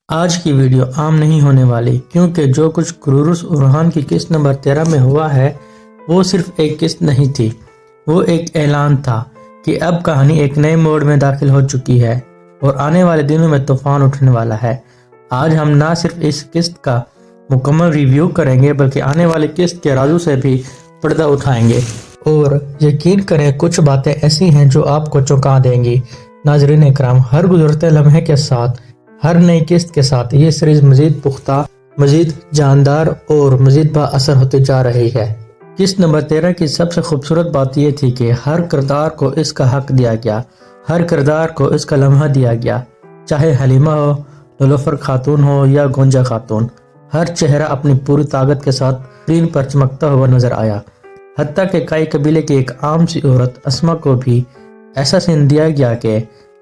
آج کی ویڈیو عام نہیں ہونے والی کیونکہ جو کچھ کرورس اورحان کی قسط نمبر 13 میں ہوا ہے وہ صرف ایک قسط نہیں تھی، وہ ایک اعلان تھا کہ اب کہانی ایک نئے موڑ میں داخل ہو چکی ہے اور آنے والے دنوں میں طوفان اٹھنے والا ہے۔ آج ہم نہ صرف اس قسط کا مکمل ریویو کریں گے بلکہ آنے والی قسط کے رازوں سے بھی پردہ اٹھائیں گے، اور یقین کریں کچھ باتیں ایسی ہیں جو آپ کو چونکا دیں گی۔ ناظرین اکرام، ہر گزرتے لمحے کے ساتھ، ہر نئی قسط کے ساتھ یہ سیریز مزید پختہ، مزید جاندار اور مزید با اثر ہوتی جا رہی ہے۔ قسط نمبر 13 کی سب سے خوبصورت بات یہ تھی کہ ہر کردار کو اس کا حق دیا گیا، ہر کردار کو اس کا لمحہ دیا گیا، چاہے حلیمہ ہو، نیلوفر خاتون ہو یا گونجا خاتون، ہر چہرہ اپنی پوری طاقت کے ساتھ اسکرین پر چمکتا ہوا نظر آیا۔ حتیٰ کہ کئی قبیلے کی ایک عام سی عورت اسما کو بھی ایسا سین دیا گیا کہ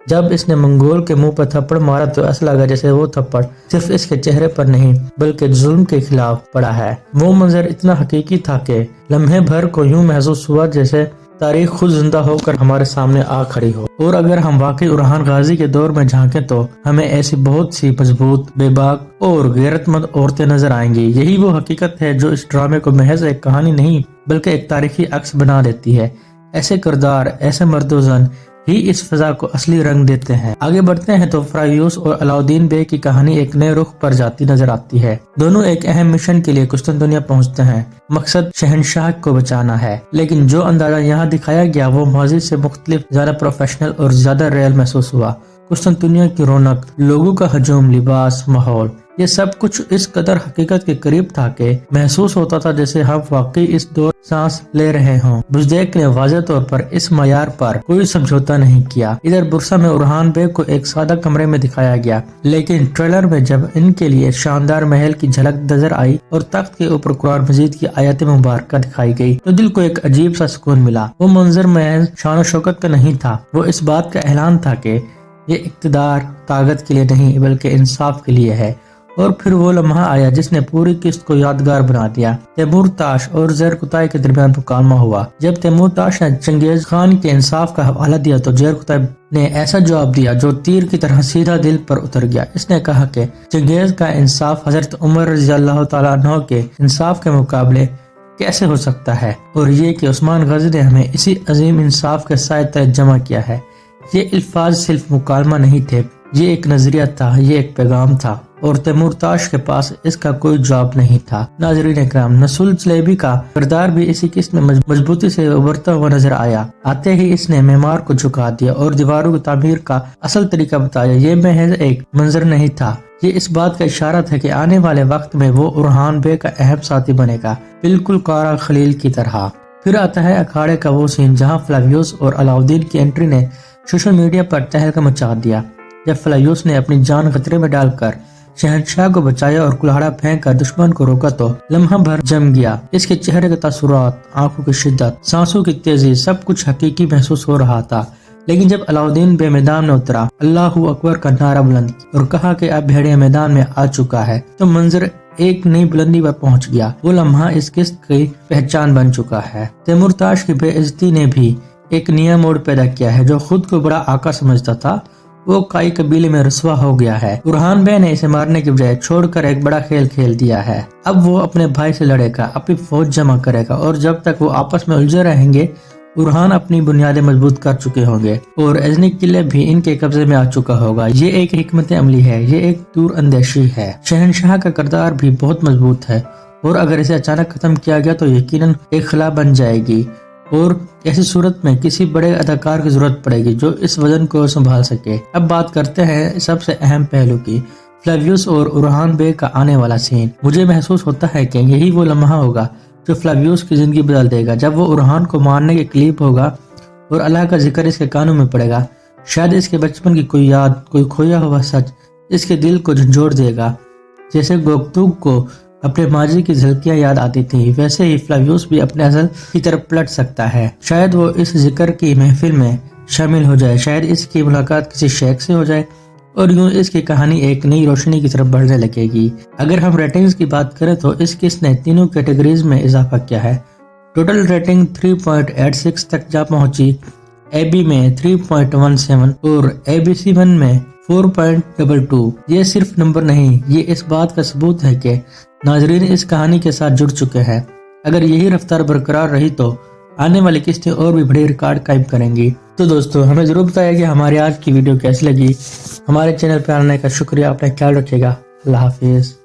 جب اس نے منگول کے منہ پر تھپڑ مارا تو ایسا لگا جیسے وہ تھپڑ صرف اس کے چہرے پر نہیں بلکہ ظلم کے خلاف پڑا ہے۔ وہ منظر اتنا حقیقی تھا کہ لمحے بھر کو یوں محسوس ہوا جیسے تاریخ خود زندہ ہو کر ہمارے سامنے آ کھڑی ہو۔ اور اگر ہم واقعی اورحان غازی کے دور میں جھانکیں تو ہمیں ایسی بہت سی مضبوط، بے باک اور غیرت مند عورتیں نظر آئیں گی۔ یہی وہ حقیقت ہے جو اس ڈرامے کو محض ایک کہانی نہیں بلکہ ایک تاریخی عکس بنا دیتی ہے۔ ایسے کردار، ایسے مرد و زن ہی اس فضا کو اصلی رنگ دیتے ہیں۔ آگے بڑھتے ہیں تو فلاویوس اور علاؤدین بے کی کہانی ایک نئے رخ پر جاتی نظر آتی ہے۔ دونوں ایک اہم مشن کے لیے قسطنطنیہ پہنچتے ہیں، مقصد شہنشاہ کو بچانا ہے، لیکن جو اندازہ یہاں دکھایا گیا وہ ماضی سے مختلف، زیادہ پروفیشنل اور زیادہ ریئل محسوس ہوا۔ قسطنطنیہ کی رونق، لوگوں کا ہجوم، لباس، ماحول، یہ سب کچھ اس قدر حقیقت کے قریب تھا کہ محسوس ہوتا تھا جیسے ہم واقعی اس دور سانس لے رہے ہوں۔ بزدیک نے واضح طور پر اس معیار پر کوئی سمجھوتا نہیں کیا۔ ادھر برسا میں اورحان بے کو ایک سادہ کمرے میں دکھایا گیا، لیکن ٹریلر میں جب ان کے لیے شاندار محل کی جھلک نظر آئی اور تخت کے اوپر قرآن مجید کی آیت مبارکہ دکھائی گئی تو دل کو ایک عجیب سا سکون ملا۔ وہ منظر محض شان و شوکت کا نہیں تھا، وہ اس بات کا اعلان تھا کہ یہ اقتدار طاقت کے لیے نہیں بلکہ انصاف کے لیے ہے۔ اور پھر وہ لمحہ آیا جس نے پوری قسط کو یادگار بنا دیا۔ تیمور تاش اور زیر قطائی کے درمیان مکالمہ ہوا۔ جب تیمور تاش نے چنگیز خان کے انصاف کا حوالہ دیا تو زیر قطائی نے ایسا جواب دیا جو تیر کی طرح سیدھا دل پر اتر گیا۔ اس نے کہا کہ چنگیز کا انصاف حضرت عمر رضی اللہ تعالیٰ عنہ کے انصاف کے مقابلے کیسے ہو سکتا ہے، اور یہ کہ عثمان غازی نے ہمیں اسی عظیم انصاف کے سائے تحت جمع کیا ہے۔ یہ الفاظ صرف مکالمہ نہیں تھے، یہ ایک نظریہ تھا، یہ ایک پیغام تھا، اور تیمور تاش کے پاس اس کا کوئی جواب نہیں تھا۔ ناظرین اکرام، نسول چلیبی کا کردار بھی اسی قسط میں مضبوطی سے ابھرتا ہوا نظر آیا۔ آتے ہی اس نے معمار کو جھکا دیا اور دیواروں کی تعمیر کا اصل طریقہ بتایا۔ یہ محض ایک منظر نہیں تھا، یہ اس بات کا اشارہ تھا کہ آنے والے وقت میں وہ اورحان بے کا اہم ساتھی بنے گا، بالکل کارا خلیل کی طرح۔ پھر آتا ہے اکھاڑے کا وہ سین جہاں فلاویوس اور علاؤدین کی انٹری نے سوشل میڈیا پر تہلکہ مچا دیا۔ جب فلاویوس نے اپنی جان خطرے میں ڈال کر شہنشاہ کو بچایا اور کلہاڑا پھینک کر دشمن کو روکا تو لمحہ بھر جم گیا۔ اس کے چہرے کے تاثرات، آنکھوں کی شدت، سانسوں کی تیزی، سب کچھ حقیقی محسوس ہو رہا تھا۔ لیکن جب علاؤدین بے میدان میں اترا، اللہ اکبر کا نعرہ بلند کیا اور کہا کہ اب بھیڑیا میدان میں آ چکا ہے تو منظر ایک نئی بلندی پر پہنچ گیا۔ وہ لمحہ اس قسط کی پہچان بن چکا ہے۔ تیمور تاش کی بے عزتی نے بھی ایک نیا موڑ پیدا کیا ہے۔ جو خود کو بڑا آقا سمجھتا تھا وہ کئی قبیلے میں رسوا ہو گیا ہے۔ اورحان بے نے اسے مارنے کی بجائے چھوڑ کر ایک بڑا کھیل کھیل دیا ہے۔ اب وہ اپنے بھائی سے لڑے گا، اپنی فوج جمع کرے گا، اور جب تک وہ آپس میں الجھے رہیں گے اورحان اپنی بنیادیں مضبوط کر چکے ہوں گے اور ایزنی قلعہ بھی ان کے قبضے میں آ چکا ہوگا۔ یہ ایک حکمت عملی ہے، یہ ایک دور اندیشی ہے۔ شہنشاہ کا کردار بھی بہت مضبوط ہے، اور اگر اسے اچانک ختم کیا گیا تو یقیناً ایک خلا بن جائے گی، اور ایسی صورت میں کسی بڑے اداکار کی ضرورت پڑے گی جو اس وزن کو سنبھال سکے۔ اب بات کرتے ہیں سب سے اہم پہلو کی، فلاویوس اور اورحان بے کا آنے والا سین۔ مجھے محسوس ہوتا ہے کہ یہی وہ لمحہ ہوگا جو فلاویوس کی زندگی بدل دے گا، جب وہ اورحان کو مارنے کے قریب ہوگا اور اللہ کا ذکر اس کے کانوں میں پڑے گا۔ شاید اس کے بچپن کی کوئی یاد، کوئی کھویا ہوا سچ اس کے دل کو جھنجھوڑ دے گا۔ جیسے گوگتوگ کو اپنے ماضی کی جھلکیاں یاد آتی تھی، ویسے ہی فلاویوس بھی اپنے اصل کی طرف پلٹ سکتا ہے۔ شاید وہ اس ذکر کی محفل میں شامل ہو جائے، شاید اس کی ملاقات کسی شیخ سے ہو جائے، اور یوں اس کی کہانی ایک نئی روشنی کی طرف بڑھنے لگے گی۔ اگر ہم ریٹنگز کی بات کریں تو اس قسط نے تینوں کیٹیگریز میں اضافہ کیا ہے۔ ٹوٹل ریٹنگ 3.86 تک جا پہنچی، اے بی میں 3.17 اور اے بی سی 1 میں 4.22. یہ صرف نمبر نہیں، یہ اس بات کا ثبوت ہے کہ ناظرین اس کہانی کے ساتھ جڑ چکے ہیں۔ اگر یہی رفتار برقرار رہی تو آنے والی قسطیں اور بھی بڑے ریکارڈ قائم کریں گی۔ تو دوستو ہمیں ضرور بتائیں کہ ہماری آج کی ویڈیو کیسی لگی۔ ہمارے چینل پہ آنے کا شکریہ، اپنا خیال رکھیے گا۔ اللہ حافظ۔